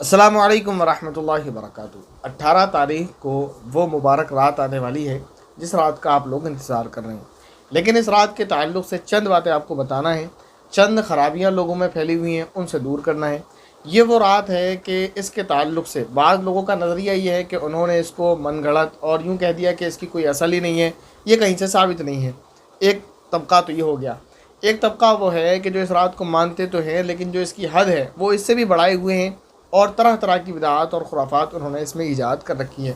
السلام علیکم ورحمۃ اللہ وبرکاتہ۔ 18 تاریخ کو وہ مبارک رات آنے والی ہے جس رات کا آپ لوگ انتظار کر رہے ہیں، لیکن اس رات کے تعلق سے چند باتیں آپ کو بتانا ہے، چند خرابیاں لوگوں میں پھیلی ہوئی ہیں ان سے دور کرنا ہے۔ یہ وہ رات ہے کہ اس کے تعلق سے بعض لوگوں کا نظریہ یہ ہے کہ انہوں نے اس کو من گھڑت اور یوں کہہ دیا کہ اس کی کوئی اصل ہی نہیں ہے، یہ کہیں سے ثابت نہیں ہے۔ ایک طبقہ تو یہ ہو گیا۔ ایک طبقہ وہ ہے کہ جو اس رات کو مانتے تو ہیں لیکن جو اس کی حد ہے وہ اس سے بھی بڑھائے ہوئے ہیں، اور طرح طرح کی بدعات اور خرافات انہوں نے اس میں ایجاد کر رکھی ہے۔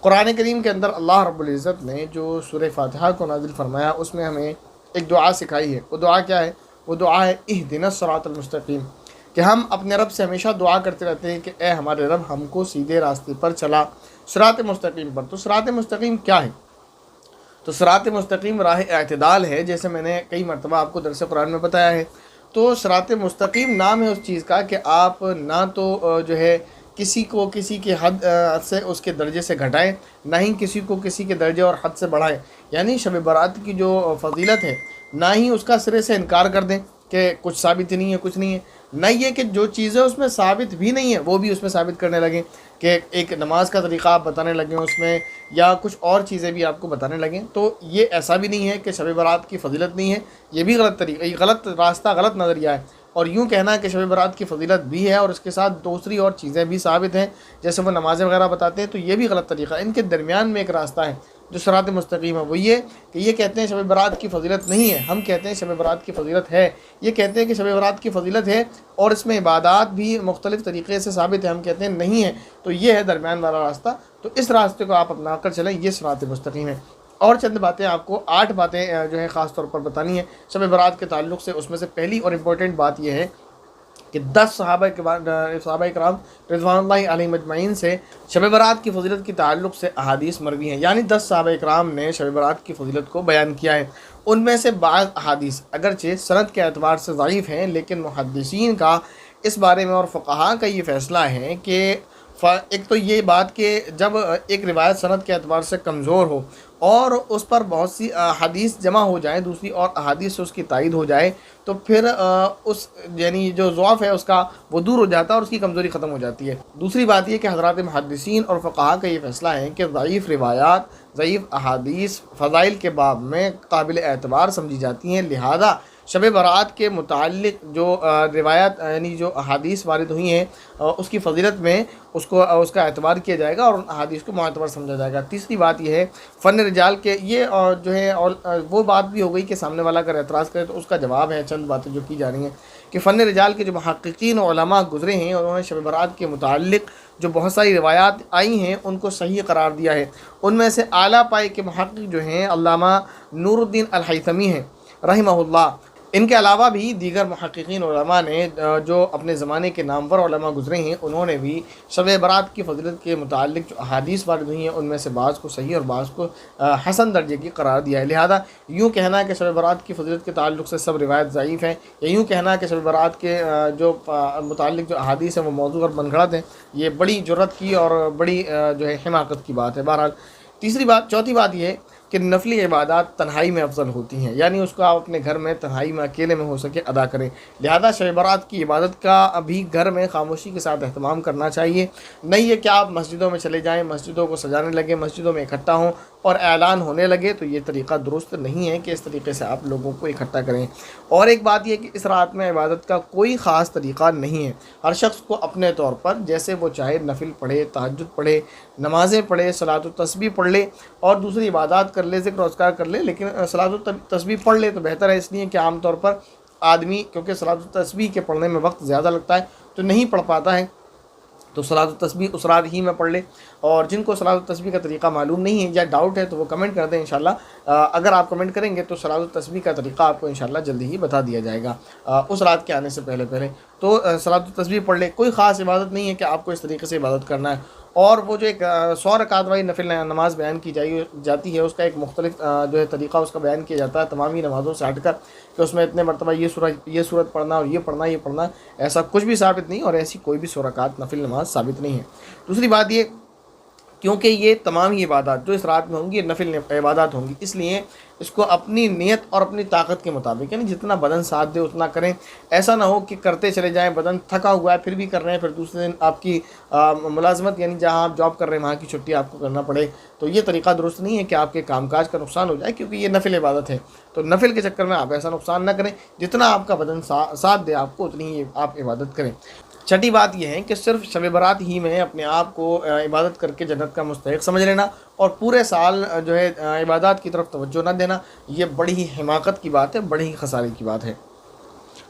قرآن کریم کے اندر اللہ رب العزت نے جو سورہ فاتحہ کو نازل فرمایا اس میں ہمیں ایک دعا سکھائی ہے۔ وہ دعا کیا ہے؟ وہ دعا ہے اہدنا الصراط المستقیم، کہ ہم اپنے رب سے ہمیشہ دعا کرتے رہتے ہیں کہ اے ہمارے رب ہم کو سیدھے راستے پر چلا، صراط مستقیم پر۔ تو صراط مستقیم کیا ہے؟ تو صراط مستقیم راہ اعتدال ہے، جیسے میں نے کئی مرتبہ آپ کو درس قرآن میں بتایا ہے۔ تو صراط مستقیم نام ہے اس چیز کا کہ آپ نہ تو جو ہے کسی کو کسی کے حد سے اس کے درجے سے گھٹائیں، نہ ہی کسی کو کسی کے درجے اور حد سے بڑھائیں۔ یعنی شب برات کی جو فضیلت ہے نہ ہی اس کا سرے سے انکار کر دیں کہ کچھ ثابت نہیں ہے، کچھ نہیں ہے، نہ یہ کہ جو چیزیں اس میں ثابت بھی نہیں ہیں وہ بھی اس میں ثابت کرنے لگیں، کہ ایک نماز کا طریقہ آپ بتانے لگیں اس میں، یا کچھ اور چیزیں بھی آپ کو بتانے لگیں۔ تو یہ ایسا بھی نہیں ہے کہ شب برات کی فضیلت نہیں ہے، یہ بھی غلط طریقہ، یہ غلط راستہ، غلط نظریہ ہے۔ اور یوں کہنا کہ شب برات کی فضیلت بھی ہے اور اس کے ساتھ دوسری اور چیزیں بھی ثابت ہیں جیسے وہ نمازیں وغیرہ بتاتے ہیں، تو یہ بھی غلط طریقہ ہے۔ ان کے درمیان میں ایک راستہ ہے جو صراط مستقیم ہے، وہ یہ کہ یہ کہتے ہیں شب برات کی فضیلت نہیں ہے، ہم کہتے ہیں شب برات کی فضیلت ہے۔ یہ کہتے ہیں کہ شب برات کی فضیلت ہے اور اس میں عبادات بھی مختلف طریقے سے ثابت ہے، ہم کہتے ہیں نہیں ہے۔ تو یہ ہے درمیان والا راستہ، تو اس راستے کو آپ اپنا کر چلیں، یہ صراط مستقیم ہے۔ اور چند باتیں آپ کو 8 باتیں جو ہے خاص طور پر بتانی ہیں شب برات کے تعلق سے۔ اس میں سے پہلی اور امپورٹنٹ بات یہ ہے کہ 10 صحابہ کرام رضوان اللہ علیہ مجمعین سے شب برات کی فضیلت کے تعلق سے احادیث مروی ہیں، یعنی 10 صحابہ کرام نے شب برات کی فضیلت کو بیان کیا ہے۔ ان میں سے بعض احادیث اگرچہ سند کے اعتبار سے ضعیف ہیں، لیکن محدثین کا اس بارے میں اور فقہاء کا یہ فیصلہ ہے کہ ایک تو یہ بات کہ جب ایک روایت سند کے اعتبار سے کمزور ہو اور اس پر بہت سی احادیث جمع ہو جائیں، دوسری اور احادیث سے اس کی تائید ہو جائے، تو پھر اس یعنی جو ضعف ہے اس کا وہ دور ہو جاتا ہے اور اس کی کمزوری ختم ہو جاتی ہے۔ دوسری بات یہ کہ حضرات محدثین اور فقہاء کا یہ فیصلہ ہے کہ ضعیف روایات، ضعیف احادیث فضائل کے باب میں قابل اعتبار سمجھی جاتی ہیں، لہذا شب برات کے متعلق جو روایت یعنی جو احادیث وارد ہوئی ہیں اس کی فضیلت میں اس کا اعتبار کیا جائے گا اور ان احادیث کو معتبر سمجھا جائے گا۔ تیسری بات یہ ہے فن رجال کے یہ جو ہے وہ بات بھی ہو گئی کہ سامنے والا اگر اعتراض کرے تو اس کا جواب ہے چند باتیں جو کی جا رہی ہیں کہ فن رجال کے جو محققین و علماء گزرے ہیں انہوں نے شب برات کے متعلق جو بہت ساری روایات آئی ہیں ان کو صحیح قرار دیا ہے۔ ان میں سے اعلیٰ پائے کے محقق جو ہیں علامہ نور الدین الہیثمی ہیں رحمہ اللہ۔ ان کے علاوہ بھی دیگر محققین علماء نے جو اپنے زمانے کے نامور علماء گزرے ہیں انہوں نے بھی شب برات کی فضیلت کے متعلق جو احادیث وارد ہوئی ہیں ان میں سے بعض کو صحیح اور بعض کو حسن درجے کی قرار دیا ہے۔ لہذا یوں کہنا کہ شب برات کی فضیلت کے تعلق سے سب روایت ضعیف ہیں، یا یوں کہنا کہ شب برات کے جو متعلق جو احادیث ہیں وہ موضوع اور من گھڑت ہیں، یہ بڑی جرت کی اور بڑی جو ہے حماقت کی بات ہے۔ بہرحال چوتھی بات یہ ہے کہ نفلی عبادات تنہائی میں افضل ہوتی ہیں، یعنی اس کو آپ اپنے گھر میں تنہائی میں اکیلے میں ہو سکے ادا کریں، لہذا شب برات کی عبادت کا ابھی گھر میں خاموشی کے ساتھ اہتمام کرنا چاہیے۔ نہیں ہے کہ آپ مسجدوں میں چلے جائیں، مسجدوں کو سجانے لگے، مسجدوں میں اکٹھا ہوں اور اعلان ہونے لگے، تو یہ طریقہ درست نہیں ہے کہ اس طریقے سے آپ لوگوں کو اکٹھا کریں۔ اور ایک بات یہ کہ اس رات میں عبادت کا کوئی خاص طریقہ نہیں ہے، ہر شخص کو اپنے طور پر جیسے وہ چاہے نفل پڑھے، تہجد پڑھے، نمازیں پڑھے، صلاۃ التسبیح پڑھ لے اور دوسری عبادات کر لے، ذکر و اذکار کر لے، لیکن صلاۃ التسبیح پڑھ لے تو بہتر ہے، اس لیے کہ عام طور پر آدمی کیونکہ صلاۃ التسبیح کے پڑھنے میں وقت زیادہ لگتا ہے تو نہیں پڑھ پاتا ہے، تو صلاۃ التسبیح اس رات ہی میں پڑھ لے۔ اور جن کو صلاۃ التسبیح کا طریقہ معلوم نہیں ہے یا ڈاؤٹ ہے تو وہ کمنٹ کر دیں انشاءاللہ۔ اگر آپ کمنٹ کریں گے تو صلاۃ التسبیح کا طریقہ آپ کو انشاءاللہ جلدی ہی بتا دیا جائے گا اس رات کے آنے سے پہلے تو صلاۃ التسبیح پڑھ لے۔ کوئی خاص عبادت نہیں ہے کہ آپ کو اس طریقے سے عبادت کرنا ہے، اور وہ جو ایک 100 رکعت والی نفل نماز بیان کی جاتی ہے اس کا ایک مختلف جو ہے طریقہ اس کا بیان کیا جاتا ہے تمامی نمازوں سے ہٹ کر، کہ اس میں اتنے مرتبہ یہ صورت پڑھنا اور یہ پڑھنا، ایسا کچھ بھی ثابت نہیں اور ایسی کوئی بھی 100 رکعت نفل نماز ثابت نہیں ہے۔ دوسری بات یہ کہ کیونکہ یہ تمام ہی عبادات جو اس رات میں ہوں گی یہ نفل عبادات ہوں گی، اس لیے اس کو اپنی نیت اور اپنی طاقت کے مطابق، یعنی جتنا بدن ساتھ دے اتنا کریں۔ ایسا نہ ہو کہ کرتے چلے جائیں، بدن تھکا ہوا ہے پھر بھی کر رہے ہیں، پھر دوسرے دن آپ کی ملازمت یعنی جہاں آپ جاب کر رہے ہیں وہاں کی چھٹی آپ کو کرنا پڑے، تو یہ طریقہ درست نہیں ہے کہ آپ کے کام کاج کا نقصان ہو جائے، کیونکہ یہ نفل عبادت ہے۔ تو نفل کے چکر میں آپ ایسا نقصان نہ کریں، جتنا آپ کا بدن ساتھ دے آپ کو اتنی ہی آپ عبادت کریں۔ چھٹی بات یہ ہے کہ صرف شب برات ہی میں اپنے آپ کو عبادت کر کے جنت کا مستحق سمجھ لینا اور پورے سال جو ہے عبادات کی طرف توجہ نہ دینا، یہ بڑی ہی حماقت کی بات ہے، بڑی ہی خسارے کی بات ہے۔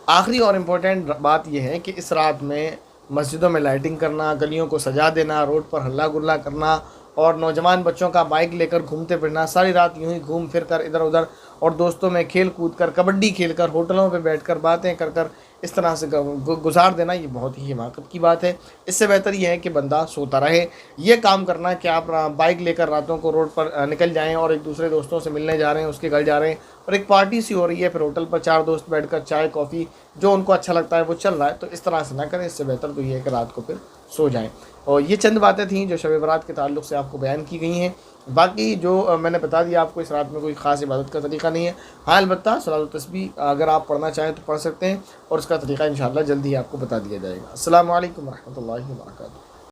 آخری اور امپورٹنٹ بات یہ ہے کہ اس رات میں مسجدوں میں لائٹنگ کرنا، گلیوں کو سجا دینا، روڈ پر ہلا گلا کرنا اور نوجوان بچوں کا بائک لے کر گھومتے پھرنا، ساری رات یوں ہی گھوم پھر کر ادھر ادھر اور دوستوں میں کھیل کود کر، کبڈی کھیل کر، ہوٹلوں پہ بیٹھ کر باتیں کر کر اس طرح سے گزار دینا، یہ بہت ہی حماقت کی بات ہے۔ اس سے بہتر یہ ہے کہ بندہ سوتا رہے۔ یہ کام کرنا کہ آپ بائک لے کر راتوں کو روڈ پر نکل جائیں اور ایک دوسرے دوستوں سے ملنے جا رہے ہیں، اس کے گھر جا رہے ہیں اور ایک پارٹی سی ہو رہی ہے، پھر ہوٹل پر 4 دوست بیٹھ کر چائے کافی جو ان کو اچھا لگتا ہے وہ چل رہا ہے، تو اس طرح سے نہ کریں۔ اس سے بہتر تو یہ ہے کہ رات کو پھر سو جائیں۔ اور یہ چند باتیں تھیں جو شب برات کے تعلق سے آپ کو بیان کی گئی ہیں۔ باقی جو میں نے بتا دیا آپ کو، اس رات میں کوئی خاص عبادت کا طریقہ نہیں ہے۔ ہاں البتہ صلاۃ و تسبیح اگر آپ پڑھنا چاہیں تو پڑھ سکتے ہیں، اور اس کا طریقہ انشاءاللہ جلدی ہی آپ کو بتا دیا جائے گا۔ السلام علیکم ورحمۃ اللہ وبرکاتہ۔